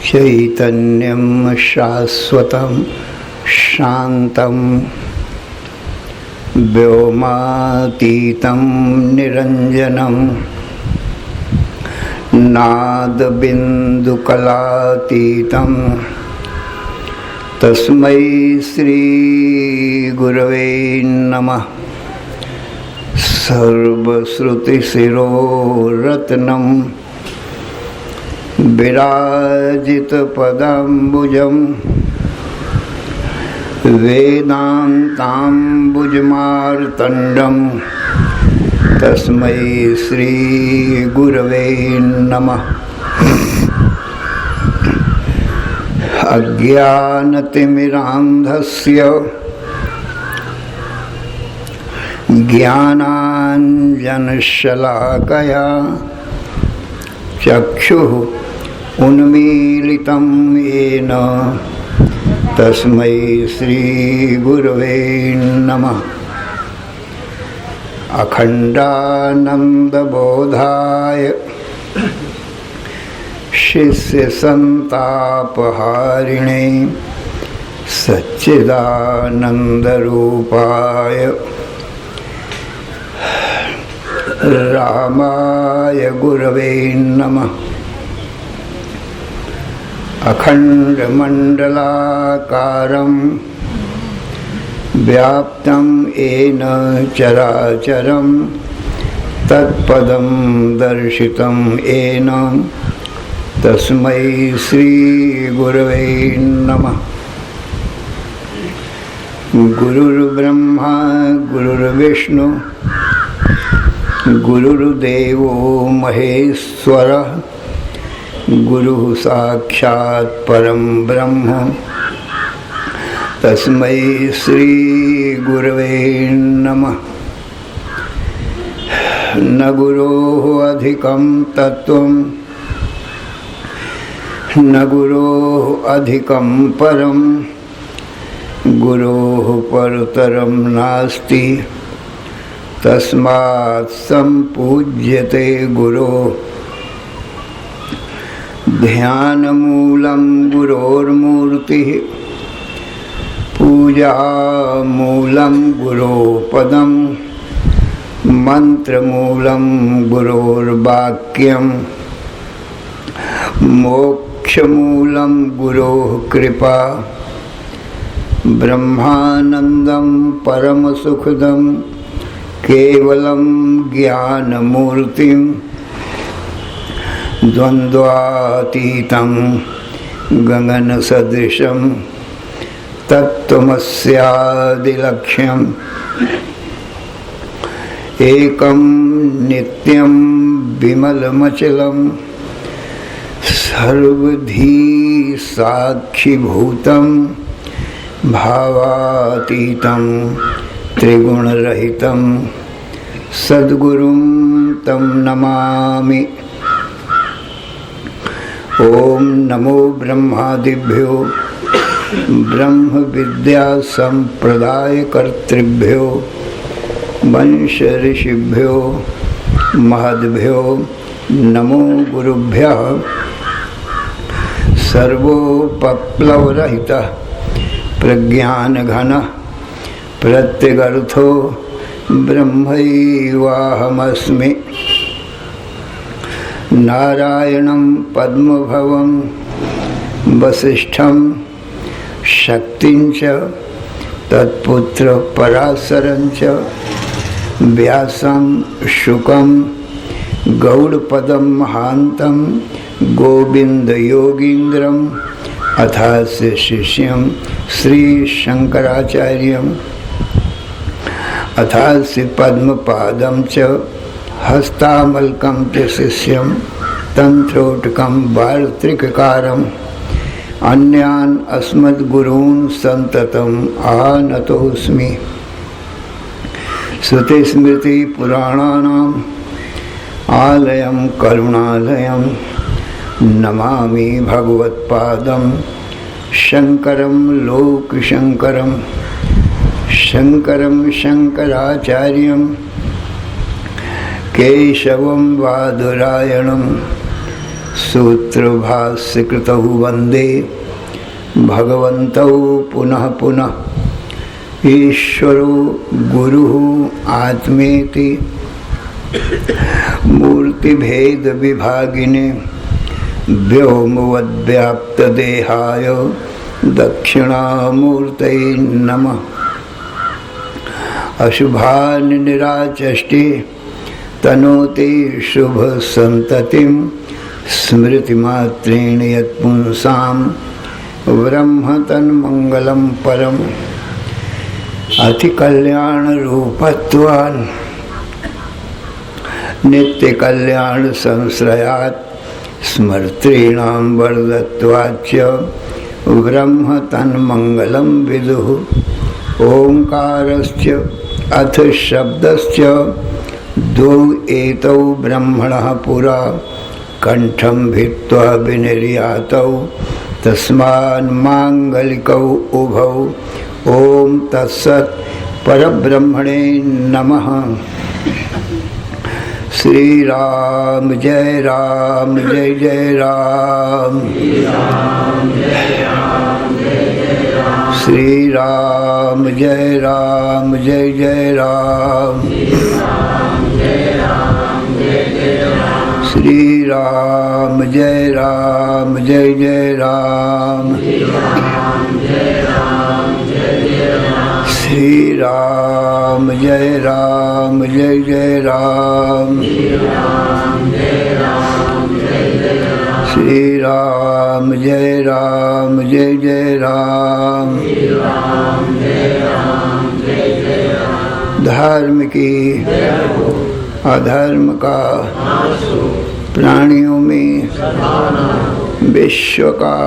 चैतन्यं शाश्वतं शान्तं व्योमातीतं निरञ्जनं नादबिन्दुकलातीतं तस्मै श्रीगुरवे नमः। सर्वश्रुतिशिरोरत्नं विराजितपदाम्बुजं वेदान्ताम्बुजमार्तण्डं तस्मै श्रीगुरवे नमः। अज्ञानतिमिरान्धस्य ज्ञानाञ्जनशलाकया चक्षुः उन्मीलितं येन तस्मै श्रीगुरवे नमः। अखण्डानन्दबोधाय शिष्यसन्तापहारिणे सच्चिदानन्दरूपाय रामाय गुरवे नमः। अखण्डमण्डलाकारं व्याप्तं येन चराचरं तत्पदं दर्शितं येन तस्मै श्रीगुरवे नमः। गुरुर्ब्रह्मा गुरुर्विष्णु गुरुर्देवो महेश्वरः गुरुः साक्षात् परं ब्रह्म तस्मै श्रीगुरवे नमः। न गुरोः अधिकं तत्त्वं न गुरोः अधिकं परं गुरोः परतरं नास्ति तस्मात् सम्पूज्यते गुरोः। ध्यानमूलं गुरोर्मूर्तिः पूजामूलं गुरोपदं मन्त्रमूलं गुरोर्वाक्यं मोक्षमूलं गुरोः कृपा। ब्रह्मानन्दं परमसुखदं केवलं ज्ञानमूर्तिं द्वन्द्वातीतं गगनसदृशं तत्त्वमस्यादिलक्ष्यम् एकं नित्यं विमलमचलं सर्वधी साक्षिभूतं भावातीतं त्रिगुणरहितं सद्गुरुं तं नमामि। ओम नमो ब्रह्मादिभ्यो ब्रह्म विद्या संप्रदायकर्तृभ्यो वंश ऋषिभ्यो महद्भ्यो नमो गुरुभ्यः। सर्वोपप्लवरहितः प्रज्ञानघनः प्रत्यगर्थो ब्रह्मैवाहमस्मि। नारायणं पद्मभवं वसिष्ठं शक्तिं च तत्पुत्र पराशरं च व्यासं शुकं गौड़पदं महान्तं गोविन्दयोगीन्द्रम् अथास्य शिष्यं श्रीशङ्कराचार्यम् अथास्य पद्मपादं च हस्तामलकं च शिष्यं तंत्रोटकं वार्त्रिककारं अन्यान् अस्मद्गुरून् सन्ततम् आनतोऽस्मि। श्रुतिस्मृतिपुराणानाम् आलयं करुणालयं नमामि भगवत्पादं शङ्करं लोकशङ्करं। शङ्करं शङ्कराचार्यं केशवं बादरायणं सूत्रभाष्यकृतौ वन्दे भगवन्तौ पुनः पुनः। ईश्वरो गुरुः आत्मेति मूर्तिभेदविभागिने व्योमवद्व्याप्तदेहाय दक्षिणामूर्तये नमः। अशुभान् निराचष्टे तनोति शुभसन्ततिं स्मृतिमात्रेण यत्पुंसां ब्रह्म तन्मङ्गलं परम्। अतिकल्याणरूपत्वान् नित्यकल्याणसंश्रयात् स्मर्तॄणां वरदत्वाच्च ब्रह्म तन्मङ्गलं विदुः। ओंकारस्य अथ शब्दस्य द्वौ एतौ ब्रह्मणः पुरा कंठं भित्त्वा विनिर्यातौ तस्मान्माङ्गलिकौ उभौ। ओम तत्सत् परब्रह्मणे नमः। श्री राम जय राम जय जय राम। श्री राम जय राम जय जय राम। श्री राम जय राम जय जय राम। श्री राम जय राम जय जय राम। श्री राम जय राम जय जय राम। धर्म की अधर्म का प्राणियों में विश्व का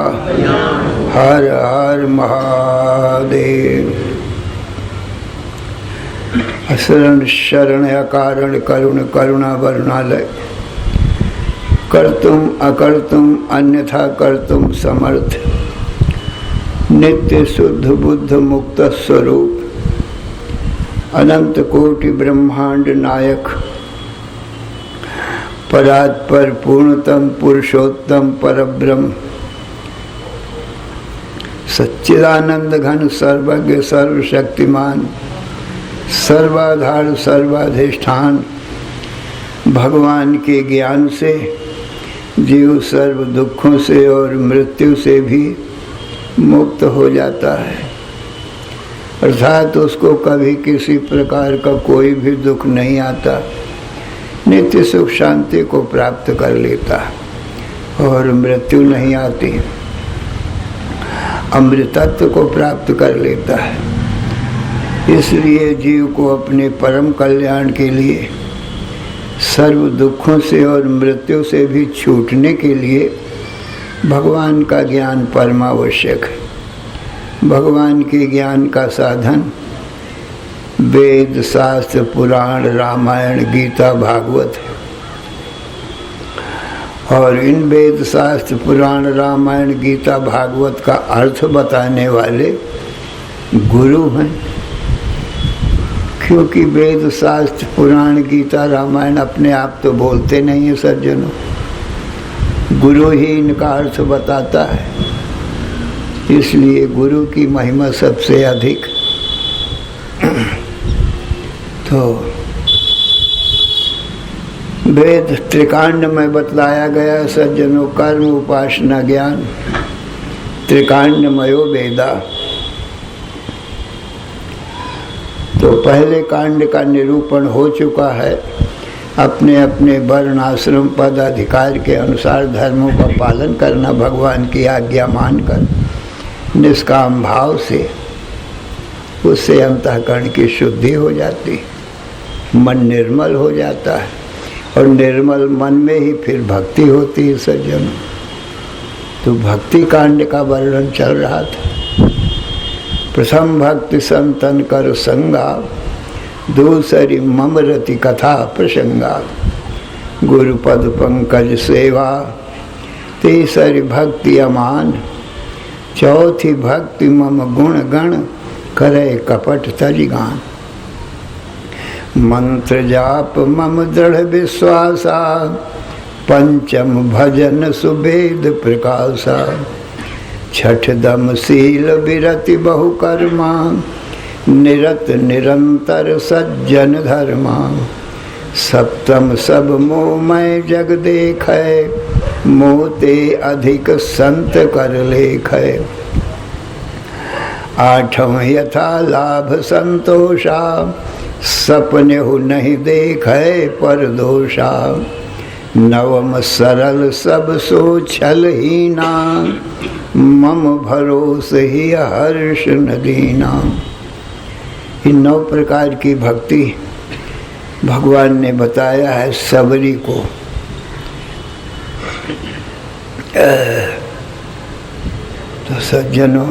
हर हर महादेव। शरण शरण अकारण करुण करुणा वरुणालय। कर्तुम अकर्तुम अन्यथा कर्तुम समर्थ। नित्य शुद्ध बुद्ध मुक्त स्वरूप अनंत कोटि ब्रह्मांड नायक परात्पर पूर्णतम पुरुषोत्तम परब्रह्म सच्चिदानंद घन सर्वज्ञ सर्वशक्तिमान सर्वाधार सर्वाधिष्ठान भगवान के ज्ञान से जीव सर्व दुखों से और मृत्यु से भी मुक्त हो जाता है, अर्थात उसको कभी किसी प्रकार का कोई भी दुख नहीं आता, नित्य सुख शांति को प्राप्त कर लेता और मृत्यु नहीं आती, अमृतत्व को प्राप्त कर लेता है। इसलिए जीव को अपने परम कल्याण के लिए सर्व दुखों से और मृत्यु से भी छूटने के लिए भगवान का ज्ञान परमावश्यक है। भगवान के ज्ञान का साधन वेद शास्त्र पुराण रामायण गीता भागवत है, और इन वेद शास्त्र पुराण रामायण गीता भागवत का अर्थ बताने वाले गुरु हैं। क्योंकि वेद शास्त्र पुराण गीता रामायण अपने आप तो बोलते नहीं है सज्जनों, गुरु ही इनका अर्थ बताता है। इसलिए गुरु की महिमा सबसे अधिक। तो वेद त्रिकांड में बतलाया गया सज्जनों, कर्म उपासना ज्ञान त्रिकांडमयो वेदा। तो पहले कांड का निरूपण हो चुका है। अपने अपने वर्ण आश्रम पद अधिकार के अनुसार धर्मों का पालन करना, भगवान की आज्ञा मानकर निष्काम भाव से, उससे अंतःकरण की शुद्धि हो जाती, मन निर्मल हो जाता है और निर्मल मन में ही फिर भक्ति होती है सज्जनों। तो भक्ति कांड का वर्णन चल रहा था। प्रथम भक्ति संतन कर संगा, दूसरी ममरति कथा प्रसंगा, गुरुपद पंकज सेवा, तीसरी भक्ति अमान, चौथी भक्ति मम गुण गण, करे कपट तजिगान। मंत्र जाप मम दृढ़ विश्वासा, पंचम भजन सुभेद प्रकाशा, छठ दम शील विरति बहुकर्मा, निरत निरंतर सज्जन धर्मा। सप्तम सब मोह मैं जग देखे, मोते अधिक संत कर लेखे। आठम यथा लाभ संतोषा, सपने हो नहीं देखे पर दोषा। नवम सरल सब सो छल हीना, मम भरोस ही हर्ष न दीना। इन 9 प्रकार की भक्ति भगवान ने बताया है सबरी को। तो सज्जनों,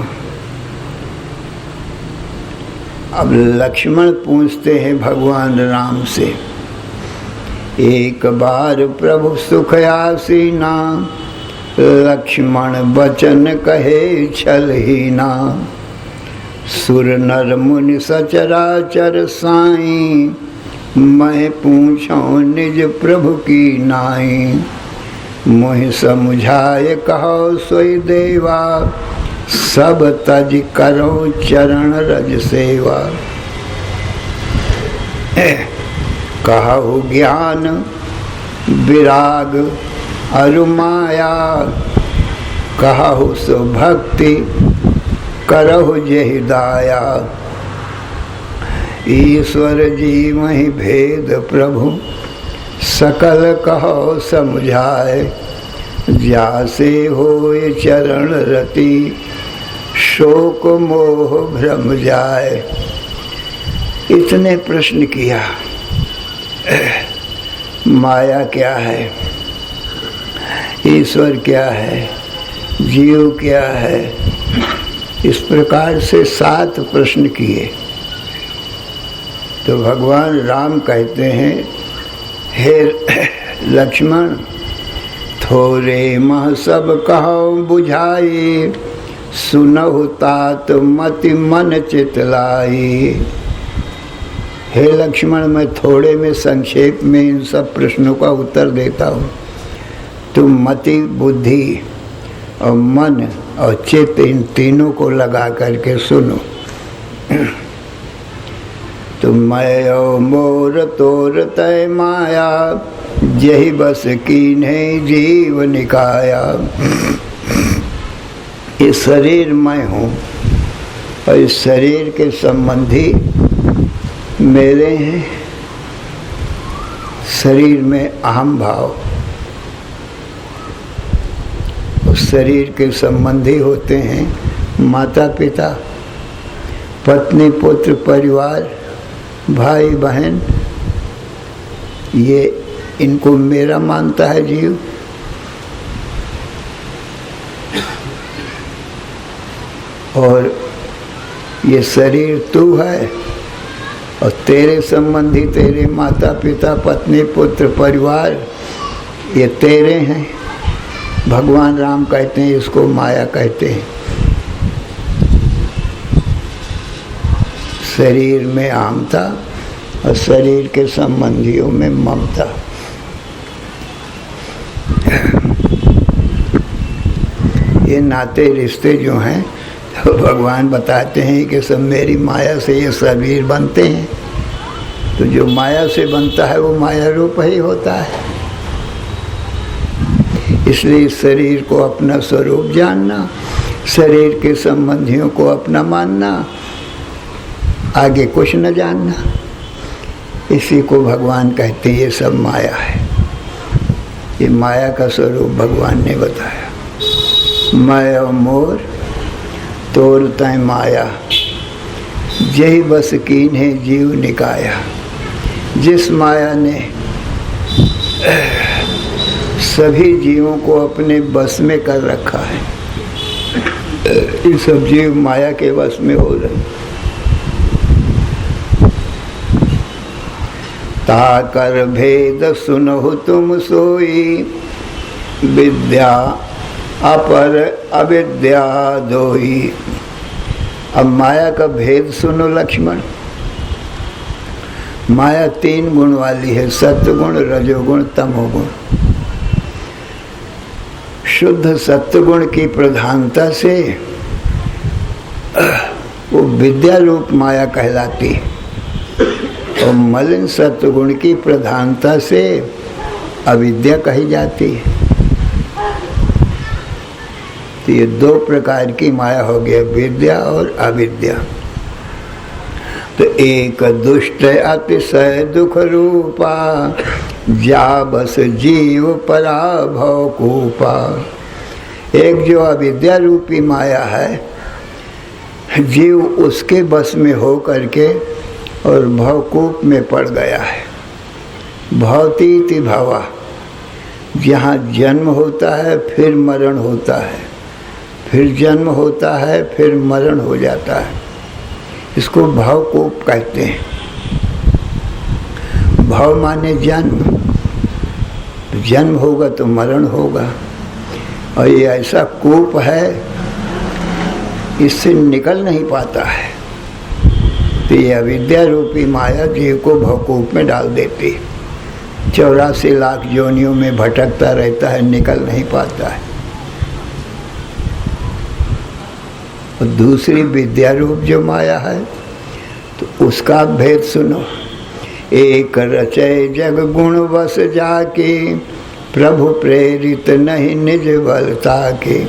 अब लक्ष्मण पूछते हैं भगवान राम से, एक बार प्रभु सुख आसीना, लक्ष्मण वचन कहे छल हीना। सुर नर मुनि सचराचर साई, मैं पूछो निज प्रभु की नाई। मोहि समझाए कहो सोई देवा, सब तज करो चरण रज सेवा। कहु ज्ञान विराग अरु माया, कहु सो भक्ति करहु जेहि दाया। ईश्वर जी महि भेद प्रभु, सकल कहो समझाए। जासे होए चरण रति, शोक मोह भ्रम जाए। इतने प्रश्न किया, माया क्या है, ईश्वर क्या है, जीव क्या है, इस प्रकार से 7 प्रश्न किए। तो भगवान राम कहते हैं, हे लक्ष्मण, थोरे मह सब कहो बुझाई, सुनहु तात मति मन चितलाई। हे लक्ष्मण, मैं थोड़े में संक्षेप में इन सब प्रश्नों का उत्तर देता हूँ, तुम मति, बुद्धि और मन और चित्त, इन तीनों को लगा करके सुनो। तुम मैं और मोर तोर तय माया, यही बस कीन्हे जीव निकाया। ये शरीर मैं हूँ और इस शरीर के संबंधी मेरे हैं। शरीर में अहम भाव, उस शरीर के संबंधी होते हैं माता पिता, पत्नी पुत्र परिवार, भाई बहन। ये इनको मेरा मानता है जीव। और ये शरीर तू है और तेरे संबंधी, तेरे माता पिता पत्नी पुत्र परिवार, ये तेरे हैं। भगवान राम कहते हैं इसको माया कहते हैं। शरीर में अहमता और शरीर के संबंधियों में ममता। ये नाते रिश्ते जो हैं, तो भगवान बताते हैं कि सब मेरी माया से ये शरीर बनते हैं। तो जो माया से बनता है वो माया रूप ही होता है। इसलिए इस शरीर को अपना स्वरूप जानना, शरीर के संबंधियों को अपना मानना, आगे कुछ न जानना, इसी को भगवान कहते हैं ये सब माया है। ये माया का स्वरूप भगवान ने बताया। मैं और मोर तोर तय माया, यही बस कीन्हे जीव निकाया। जिस माया ने सभी जीवों को अपने बस में कर रखा है। ये सब जीव माया के वश में हो रहे। ताकर भेद सुनहु तुम सोई, विद्या अपर अविद्या दोई। अब माया का भेद सुनो लक्ष्मण। माया 3 गुण वाली है, सत्वगुण, रजोगुण, तमोगुण। शुद्ध सत्वगुण की प्रधानता से वो विद्या रूप माया कहलाती है, और मलिन सत्वगुण की प्रधानता से अविद्या कही जाती है। तो ये 2 प्रकार की माया हो गया, विद्या और अविद्या। तो एक दुष्ट अतिशय दुख रूपा, जा बस जीव पराभव कूपा। एक जो अविद्या रूपी माया है, जीव उसके बस में हो करके और भवकूप में पड़ गया है। भवतीति भवा, जहाँ जन्म होता है फिर मरण होता है, फिर जन्म होता है फिर मरण हो जाता है, इसको भवकूप कहते हैं। भव माने जन्म, जन्म होगा तो मरण होगा, और ये ऐसा कूप है, इससे निकल नहीं पाता है। तो ये अविद्या रूपी माया जीव को भवकूप में डाल देती है। 84 लाख योनियों में भटकता रहता है, निकल नहीं पाता है। और दूसरी विद्या रूप जो माया है, तो उसका भेद सुनो। एक रचय जग गुण वस जाके, प्रभु प्रेरित नहीं निज बलता के।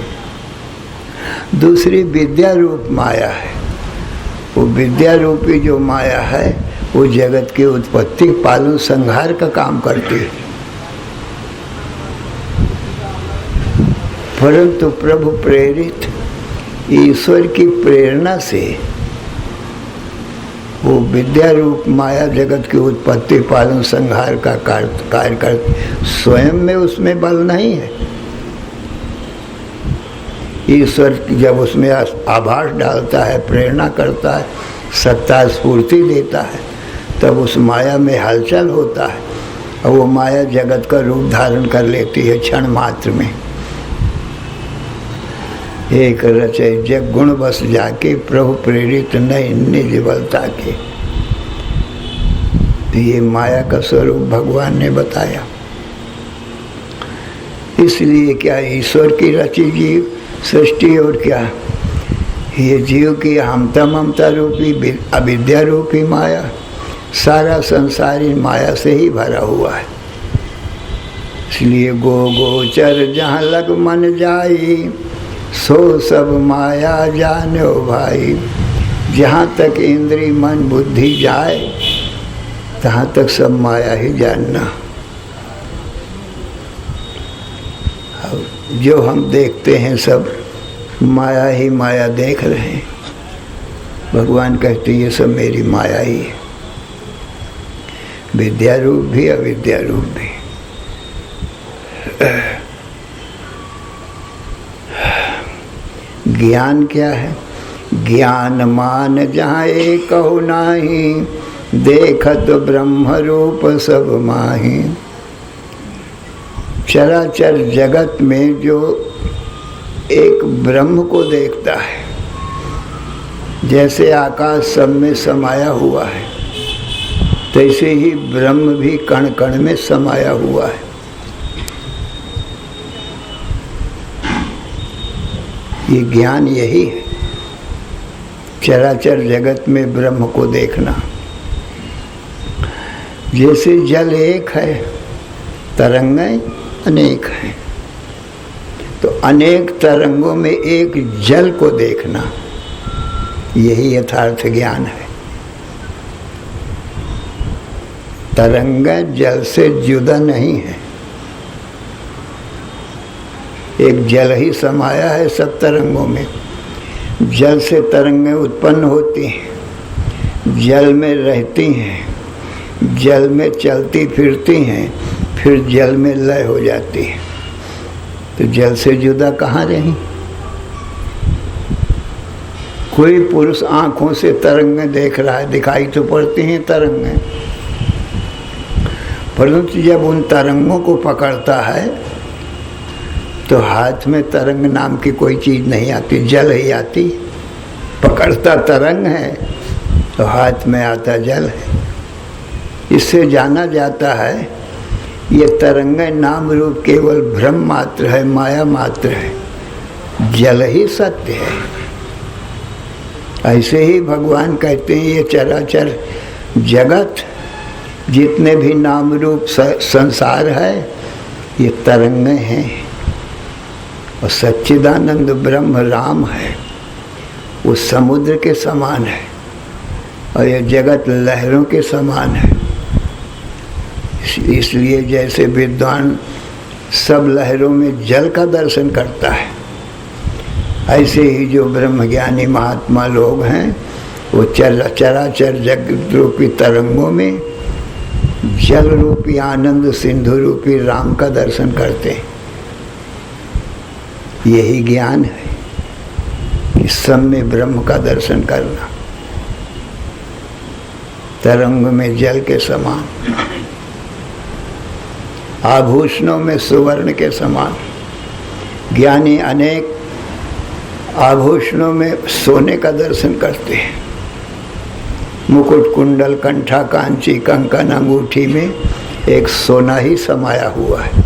दूसरी विद्या रूप माया है। वो विद्या रूपी जो माया है, वो जगत की उत्पत्ति, पालन, संहार का काम करती है। परंतु प्रभु प्रेरित, ईश्वर की प्रेरणा से वो विद्या रूप माया जगत की उत्पत्ति, पालन, संहार का कार्य करती। स्वयं में उसमें बल नहीं है। ईश्वर जब उसमें आभास डालता है, प्रेरणा करता है, सत्ता स्फूर्ति देता है, तब उस माया में हलचल होता है, और वो माया जगत का रूप धारण कर लेती है क्षण मात्र में। एक रचे जग गुण बस जाके, प्रभु प्रेरित नहीं निज बलता के। ये माया का स्वरूप भगवान ने बताया। इसलिए क्या ईश्वर की रची जीव सृष्टि, और क्या ये जीव की हमता ममता रूपी अविद्या रूपी माया, सारा संसार इन माया से ही भरा हुआ है। इसलिए गो गोचर जहाँ लग मन जाई, सो सब माया जानो भाई। जहाँ तक इंद्री मन बुद्धि जाए, तहाँ तक सब माया ही जानना। जो हम देखते हैं सब माया ही माया देख रहे हैं। भगवान कहते ये सब मेरी माया ही है, विद्या रूप भी अविद्या रूप भी। ज्ञान क्या है? ज्ञान मान जहाँ एक कहु नाही, देखत ब्रह्म रूप सब माही। चराचर जगत में जो एक ब्रह्म को देखता है, जैसे आकाश सब में समाया हुआ है, तैसे ही ब्रह्म भी कण कण में समाया हुआ है। ये ज्ञान यही है, चराचर जगत में ब्रह्म को देखना। जैसे जल एक है, तरंगें अनेक हैं, तो अनेक तरंगों में एक जल को देखना, यही यथार्थ ज्ञान है। तरंगें जल से जुदा नहीं है, एक जल ही समाया है सब तरंगों में। जल से तरंगें उत्पन्न होती हैं, जल में रहती हैं, जल में चलती फिरती हैं, फिर जल में लय हो जाती है। तो जल से जुदा कहाँ रही? कोई पुरुष आंखों से तरंगें देख रहा है, दिखाई तो पड़ती हैं तरंगें, परंतु जब उन तरंगों को पकड़ता है तो हाथ में तरंग नाम की कोई चीज नहीं आती, जल ही आती। पकड़ता तरंग है तो हाथ में आता जल है। इससे जाना जाता है ये तरंगें नाम रूप केवल भ्रम मात्र है, माया मात्र है, जल ही सत्य है। ऐसे ही भगवान कहते हैं ये चराचर जगत, जितने भी नाम रूप संसार है, ये तरंगें हैं और सच्चिदानंद ब्रह्म राम है, वो समुद्र के समान है और ये जगत लहरों के समान है। इसलिए जैसे विद्वान सब लहरों में जल का दर्शन करता है, ऐसे ही जो ब्रह्मज्ञानी महात्मा लोग हैं वो चराचर जगत रूपी तरंगों में जल रूपी आनंद सिंधु रूपी राम का दर्शन करते हैं। यही ज्ञान है कि सब में ब्रह्म का दर्शन करना, तरंग में जल के समान, आभूषणों में सुवर्ण के समान। ज्ञानी अनेक आभूषणों में सोने का दर्शन करते हैं। मुकुट, कुंडल, कंठा, कांची, कंकन, अंगूठी में एक सोना ही समाया हुआ है।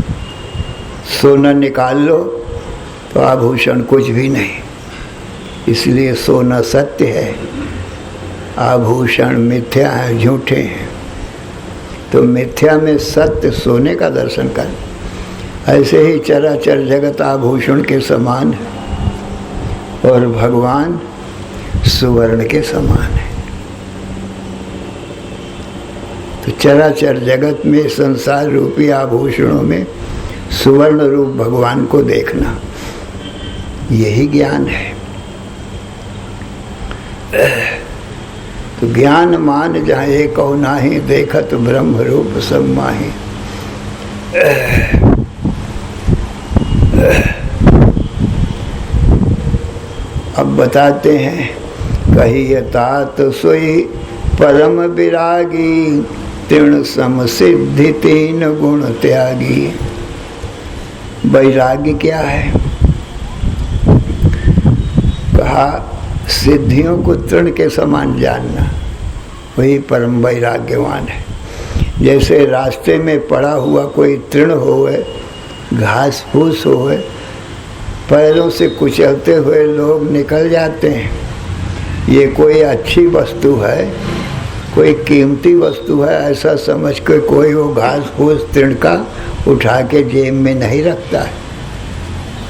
सोना निकाल लो तो आभूषण कुछ भी नहीं। इसलिए सोना सत्य है, आभूषण मिथ्या है, झूठे हैं। तो मिथ्या में सत्य सोने का दर्शन कर। ऐसे ही चराचर जगत आभूषण के समान है और भगवान सुवर्ण के समान है। तो चराचर जगत में संसार रूपी आभूषणों में सुवर्ण रूप भगवान को देखना, यही ज्ञान है। तो ज्ञान मान जाए कहो नाही, देखत ब्रह्म रूप सब माही। अब बताते हैं, कहिए तात सोई परम विरागी, तृण सम सिद्धि तीन गुण त्यागी। वैराग्य क्या है? कहा सिद्धियों को तृण के समान जानना, वही परम वैराग्यवान है। जैसे रास्ते में पड़ा हुआ कोई तृण होवे, घास फूस होवे, पैरों से कुचलते हुए लोग निकल जाते हैं। ये कोई अच्छी वस्तु है, कोई कीमती वस्तु है, ऐसा समझ के कोई वो घास फूस तृण का उठा के जेब में नहीं रखता है।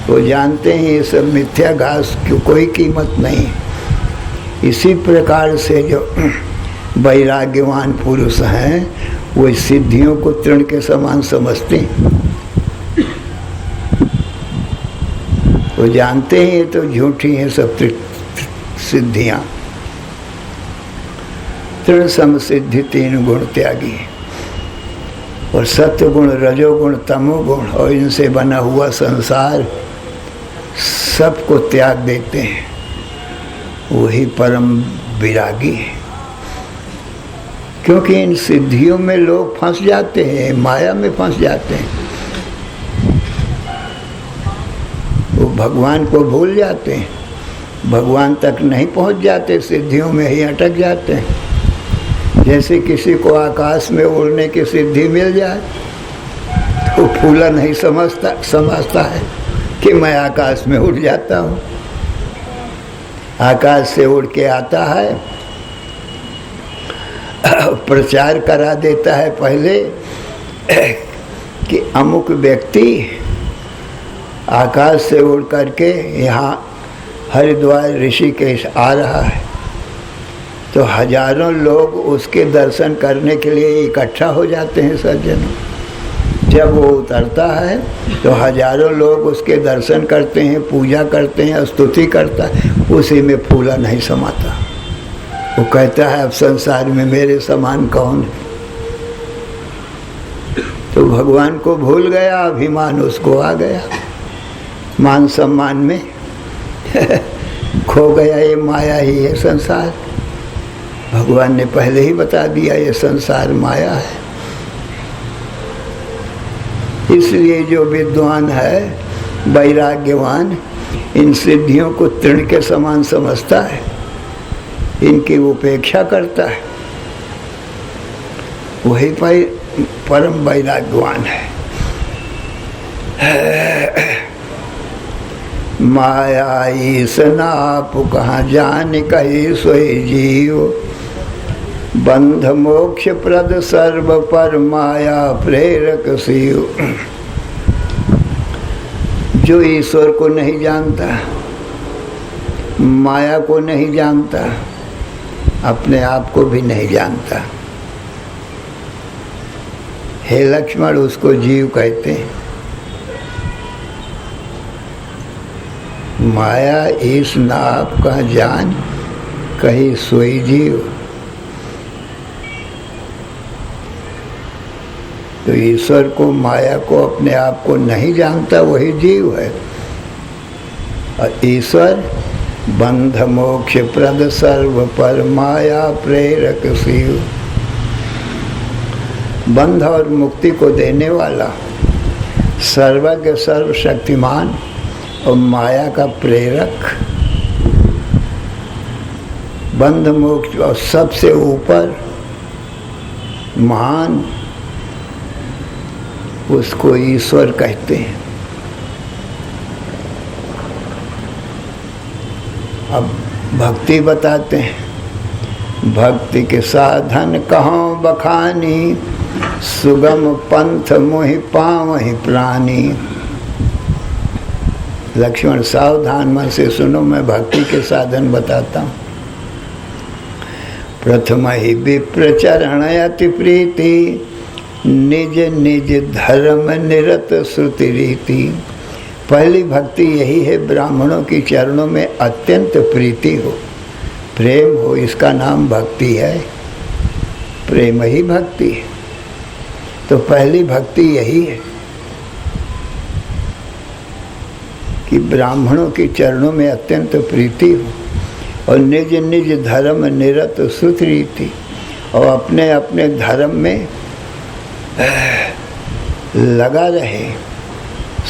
वो जानते हैं ये सब मिथ्या, घास की कोई कीमत नहीं। इसी प्रकार से जो वैराग्यवान पुरुष हैं वो सिद्धियों को तृण के समान समझते हैं। वो जानते हैं ये तो झूठी हैं सब सिद्धियां। तृण सम सिद्धि तीन गुण त्यागी, और सत्व गुण, रजोगुण, तमोगुण और इनसे बना हुआ संसार सबको त्याग देते हैं, वही परम विरागी है। क्योंकि इन सिद्धियों में लोग फंस जाते हैं, माया में फंस जाते हैं, वो भगवान को भूल जाते हैं, भगवान तक नहीं पहुंच जाते, सिद्धियों में ही अटक जाते हैं। जैसे किसी को आकाश में उड़ने की सिद्धि मिल जाए तो फूला नहीं समझता है कि मैं आकाश में उड़ जाता हूँ। आकाश से उड़ के आता है, प्रचार करा देता है पहले कि अमुक व्यक्ति आकाश से उड़ करके यहाँ हरिद्वार ऋषिकेश आ रहा है। तो हजारों लोग उसके दर्शन करने के लिए इकट्ठा हो जाते हैं सज्जनों। जब वो उतरता है तो हजारों लोग उसके दर्शन करते हैं, पूजा करते हैं, स्तुति करता है, उसी में फूला नहीं समाता। वो कहता है अब संसार में मेरे समान कौन है। तो भगवान को भूल गया, अभिमान उसको आ गया, मान सम्मान में खो गया। ये माया ही है संसार। भगवान ने पहले ही बता दिया ये संसार माया है। इसलिए जो विद्वान है, वैराग्यवान, इन सिद्धियों को तृण के समान समझता है, इनकी उपेक्षा करता है, वही परम वैराग्यवान है। माया ईस नाप कहाँ जान कही सोई जीव, बंध मोक्ष प्रद सर्व पर माया प्रेरक शिव। जो ईश्वर को नहीं जानता, माया को नहीं जानता, अपने आप को भी नहीं जानता। हे लक्ष्मण, उसको जीव कहते हैं। माया ईस नाप का जान कहीं सोई जीव। तो ईश्वर को, माया को, अपने आप को नहीं जानता, वही जीव है। और ईश्वर बंध मोक्ष प्रद सर्व पर माया प्रेरक शिव। बंध और मुक्ति को देने वाला, सर्वज्ञ, सर्वशक्तिमान और माया का प्रेरक, बंध मोक्ष और सबसे ऊपर महान, उसको ईश्वर कहते हैं। अब भक्ति बताते हैं। भक्ति के साधन कहाँ बखानी, सुगम पंथ मोहि पावहि प्राणी। लक्ष्मण, सावधान मन से सुनो, मैं भक्ति के साधन बताता हूँ। प्रथम ही विप्र चरण अति प्रीति, निज निज धर्म निरत श्रुति रीति। पहली भक्ति यही है, ब्राह्मणों की चरणों में अत्यंत प्रीति हो, प्रेम हो, इसका नाम भक्ति है। प्रेम ही भक्ति है। तो पहली भक्ति यही है कि ब्राह्मणों के चरणों में अत्यंत प्रीति हो और निज निज धर्म निरत श्रुति रीति, और अपने अपने धर्म में लगा रहे,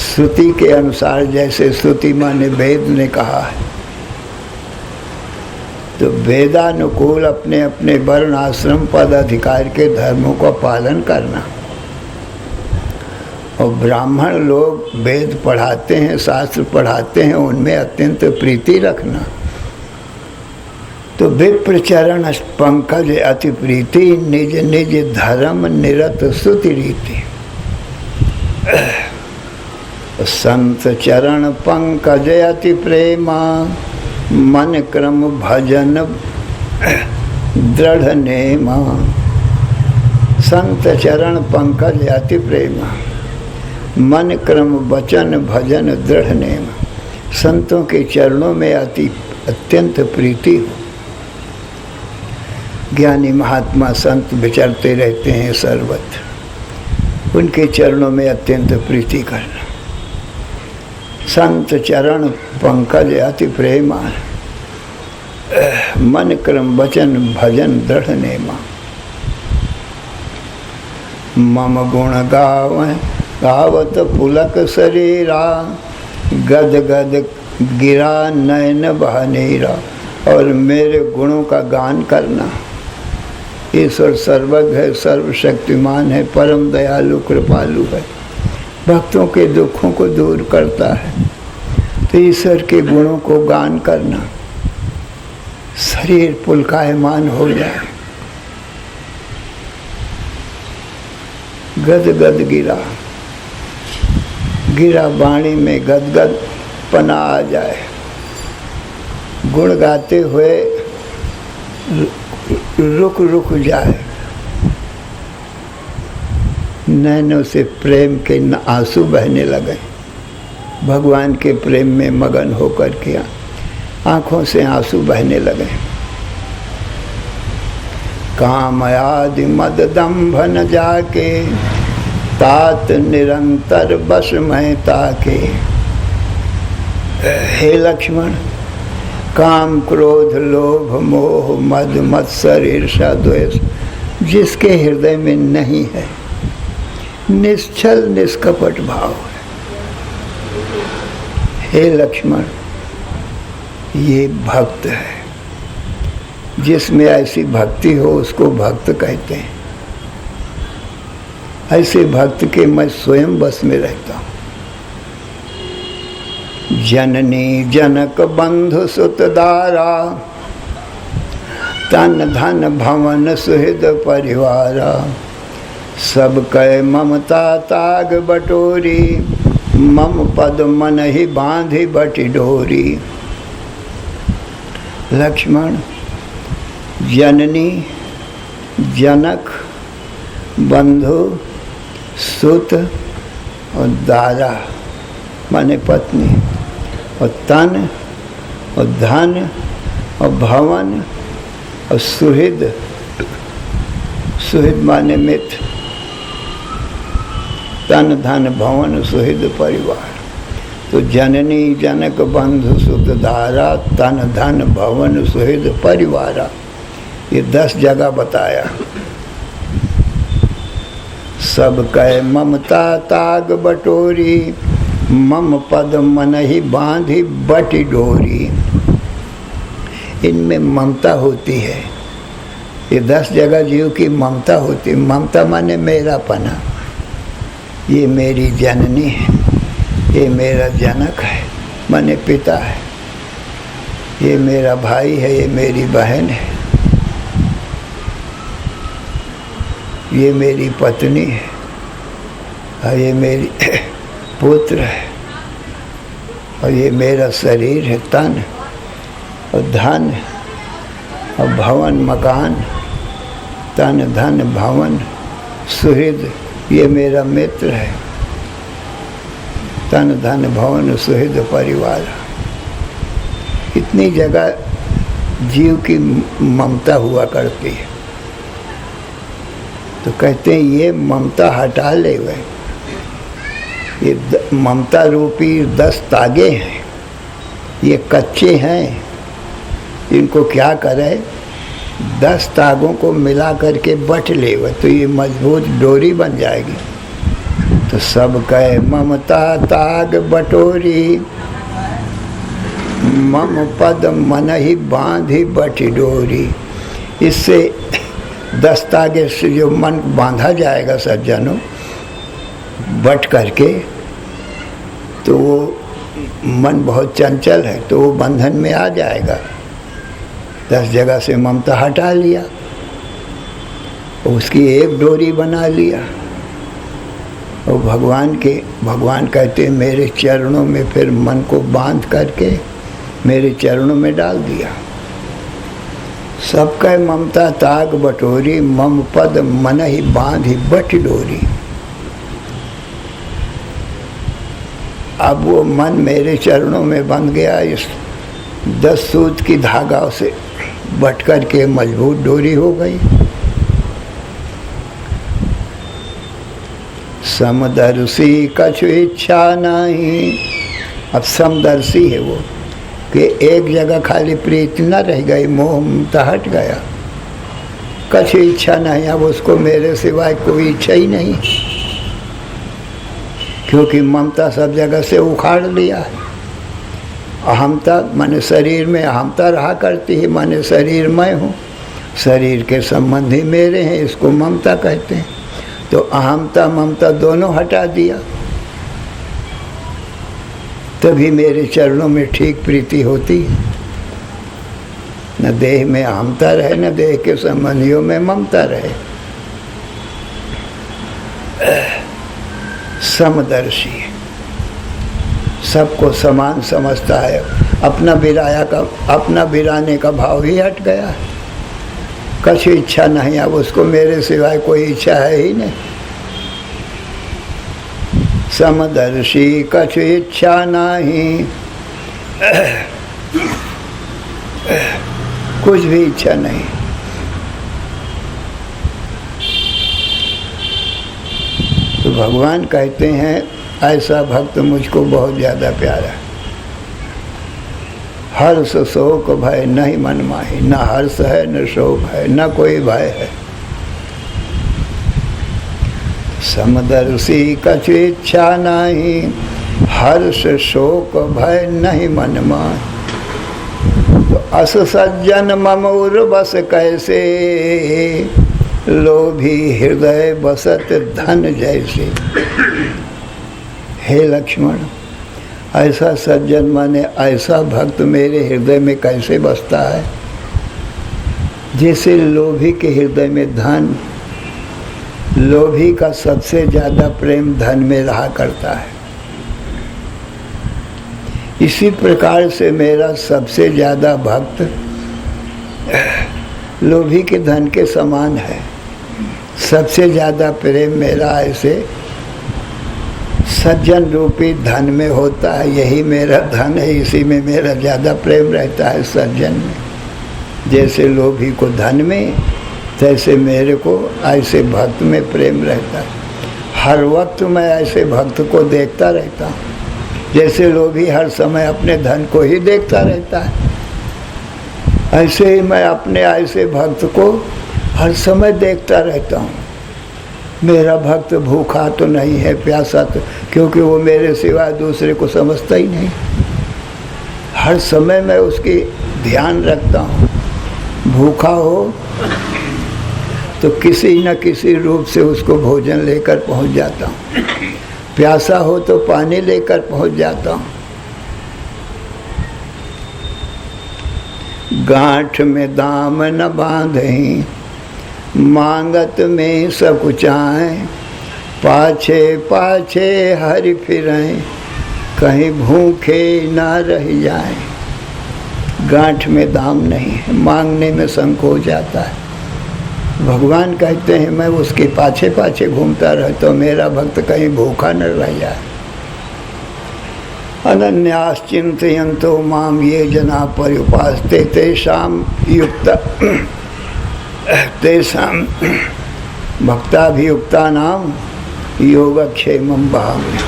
श्रुति के अनुसार। जैसे श्रुति माने वेद ने कहा है, तो वेदानुकूल अपने अपने वर्ण आश्रम पद अधिकार के धर्मों का पालन करना। और ब्राह्मण लोग वेद पढ़ाते हैं, शास्त्र पढ़ाते हैं, उनमें अत्यंत प्रीति रखना। तो विप्र चरण पंकज अति प्रीति, निज निज धर्म निरत श्रुति रीति। संत चरण पंकज अति प्रेमा, मन क्रम भजन दृढ़ नेमा। संत चरण पंकज अति प्रेमा, मन क्रम वचन भजन दृढ़ नेमा। संतों के चरणों में अत्यंत प्रीति हो। ज्ञानी महात्मा संत विचरते रहते हैं सर्वत्र, उनके चरणों में अत्यंत प्रीति करना। संत चरण पंकज अति प्रेमा, मन क्रम वचन भजन दृढ़ नेमा। मम गुण गावत पुलक शरीरा, गद गद गिरा नयन बहनेरा। और मेरे गुणों का गान करना। ईश्वर सर्वज्ञ है, सर्वशक्तिमान है, परम दयालु कृपालु है, भक्तों के दुखों को दूर करता है। तो ईश्वर के गुणों को गान करना, शरीर पुलकायमान हो जाए। गद गद गिरा, गिरा वाणी में गदगद पना आ जाए। गुण गाते हुए रुक रुक जाए, नैनों से प्रेम के आंसू बहने लगे। भगवान के प्रेम में मगन होकर के आंखों से आंसू बहने लगे। काम आदि मद दंभ न जाके, तात निरंतर बस मैं ताके। हे लक्ष्मण, काम क्रोध लोभ मोह मद मत्सर ईर्षा द्वेष जिसके हृदय में नहीं है, निश्चल निष्कपट भाव है, हे लक्ष्मण ये भक्त है। जिसमें ऐसी भक्ति हो उसको भक्त कहते हैं। ऐसे भक्त के मैं स्वयं बस में रहता हूँ। जननी जनक बंधु सुत दारा, तन धन भवन सुहृद परिवारा, सब कय ममता ताग बटोरी, मम पद मन ही बांधी बटि डोरी। लक्ष्मण, जननी जनक बंधु सुत और दारा माने पत्नी, और तन और धन और भवन और सुहृद, सुहृद माने मित्र, तन धन भवन सुहृद परिवार। तो जननी जनक बंधु सुत धारा, तन धन भवन सुहृद परिवारा, ये 10 जगह बताया। सब कह ममता ताग बटोरी, मम पद मन ही बांधी बटि डोरी। इनमें ममता होती है। ये 10 जगह जीव की ममता होती है। ममता माने मेरापना। ये मेरी जननी है, ये मेरा जनक है माने पिता है, ये मेरा भाई है, ये मेरी बहन है, ये मेरी पत्नी है, और ये मेरी पुत्र है, और ये मेरा शरीर है, तन और धन और भवन मकान, तन धन भवन सुहृद, ये मेरा मित्र है, तन धन भवन सुहृद परिवार। इतनी जगह जीव की ममता हुआ करती है। तो कहते हैं ये ममता हटा ले वे। ये ममता रूपी 10 तागे हैं, ये कच्चे हैं, इनको क्या करें? 10 तागों को मिला करके बट ले वे तो ये मजबूत डोरी बन जाएगी। तो सब कहे ममता ताग बटोरी, मम पद मन ही बांधी बटि डोरी। इससे 10 तागे से जो मन बांधा जाएगा सज्जनों बट करके, तो वो मन बहुत चंचल है तो वो बंधन में आ जाएगा। 10 जगह से ममता हटा लिया, उसकी एक डोरी बना लिया, और भगवान कहते हैं मेरे चरणों में फिर मन को बांध करके मेरे चरणों में डाल दिया। सबका ममता ताग बटोरी, मम पद मन ही बांधी बटि डोरी। अब वो मन मेरे चरणों में बंध गया। इस 10 सूत की धागाओं से बट करके मजबूत डोरी हो गई। समदर्शी कछु इच्छा नहीं। अब समदर्शी है वो कि एक जगह खाली प्रीत न रह गई, मोह ममता हट गया। कछु इच्छा नहीं, अब उसको मेरे सिवाय कोई इच्छा ही नहीं, क्योंकि ममता सब जगह से उखाड़ लिया। अहमता माने शरीर में अहमता रहा करती है, माने शरीर मैं हूँ, शरीर के संबंधी मेरे हैं, इसको ममता कहते हैं। तो अहमता ममता दोनों हटा दिया, तभी मेरे चरणों में ठीक प्रीति होती है। न देह में अहमता रहे, न देह के संबंधियों में ममता रहे। समदर्शी, सबको समान समझता है। अपना बिराने का भाव ही हट गया। कछु इच्छा नहीं, अब उसको मेरे सिवाय कोई इच्छा है ही नहीं। समदर्शी कछु इच्छा नहीं, कुछ भी इच्छा नहीं। तो भगवान कहते हैं ऐसा भक्त मुझको बहुत ज़्यादा प्यारा है। हर्ष शोक भय नहीं मन माही, न हर्ष है न शोक है न कोई भय है। समदर्शी कछु इच्छा नहीं, हर्ष शोक भय नहीं मन माही। तो अस सज्जन मम उर बस कैसे, लोभी हृदय बसत धन जैसे। हे लक्ष्मण, ऐसा सज्जन माने ऐसा भक्त मेरे हृदय में कैसे बसता है, जैसे लोभी के हृदय में धन। लोभी का सबसे ज़्यादा प्रेम धन में रहा करता है। इसी प्रकार से मेरा सबसे ज़्यादा भक्त लोभी के धन के समान है। सबसे ज़्यादा प्रेम मेरा ऐसे सज्जन रूपी धन में होता है। यही मेरा धन है, इसी में मेरा ज़्यादा प्रेम रहता है सज्जन में। जैसे लोभी को धन में, तैसे मेरे को ऐसे भक्त में प्रेम रहता है। हर वक्त मैं ऐसे भक्त को देखता रहता हूँ, जैसे लोभी हर समय अपने धन को ही देखता रहता है। ऐसे ही मैं अपने ऐसे भक्त को हर समय देखता रहता हूँ। मेरा भक्त भूखा तो नहीं है, प्यासा तो, क्योंकि वो मेरे सिवा दूसरे को समझता ही नहीं। हर समय मैं उसकी ध्यान रखता हूँ। भूखा हो तो किसी न किसी रूप से उसको भोजन लेकर पहुँच जाता हूँ। प्यासा हो तो पानी लेकर पहुँच जाता हूँ। गांठ में दाम न बांधहीं, मांगत में सकुचाएं। पाछे पाछे हरि फिरें, कहीं भूखे ना रह जाएं। गांठ में दाम नहीं है, मांगने में संकोच जाता है। भगवान कहते हैं मैं उसके पाछे पाछे घूमता रहता हूँ, मेरा भक्त कहीं भूखा न रह जाए। अनन्यास चिंतयन्तो माम ये जना पर्युपासते तेषां युक्त तेषां भक्ताभियुक्तानां योगक्षेमं वहामि।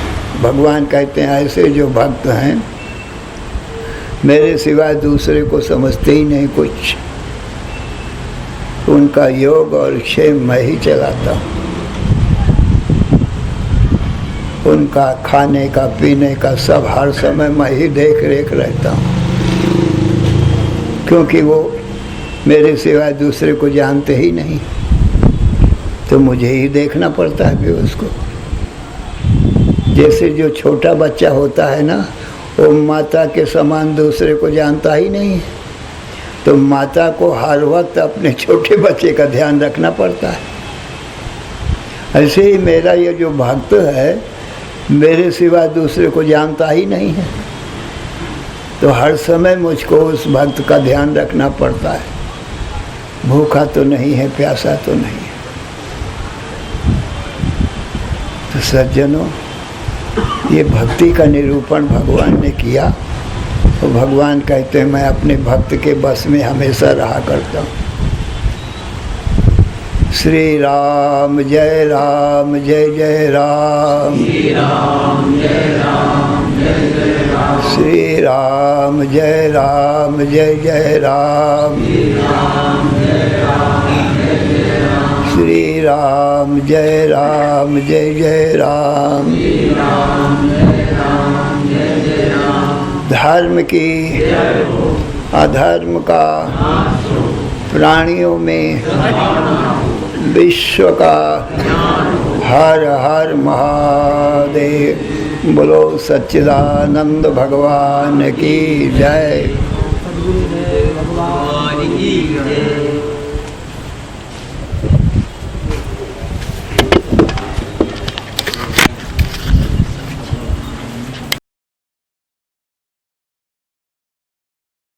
भगवान कहते हैं ऐसे जो भक्त हैं, मेरे सिवाय दूसरे को समझते ही नहीं कुछ, उनका योग और क्षेम मैं ही चलाता हूँ। उनका खाने का पीने का सब हर समय मैं ही देख रेख रहता हूँ, क्योंकि वो मेरे सिवाय दूसरे को जानते ही नहीं, तो मुझे ही देखना पड़ता है कि उसको। जैसे जो छोटा बच्चा होता है ना, वो माता के समान दूसरे को जानता ही नहीं, तो माता को हर वक्त अपने छोटे बच्चे का ध्यान रखना पड़ता है। ऐसे ही मेरा ये जो भक्त है, मेरे सिवा दूसरे को जानता ही नहीं है, तो हर समय मुझको उस भक्त का ध्यान रखना पड़ता है। भूखा तो नहीं है, प्यासा तो नहीं है। तो सज्जनों, ये भक्ति का निरूपण भगवान ने किया। तो भगवान कहते हैं मैं अपने भक्त के बस में हमेशा रहा करता हूँ। श्री राम जय राम जय जय राम, श्री राम जय राम जय जय राम, श्री राम जय राम जय जय राम, श्री राम जय राम जय जय राम। धर्म की अधर्म का प्राणियों में विश्व का हर हर महादेव। बोलो सच्चिदानंद भगवान की जय। भगवान की जय।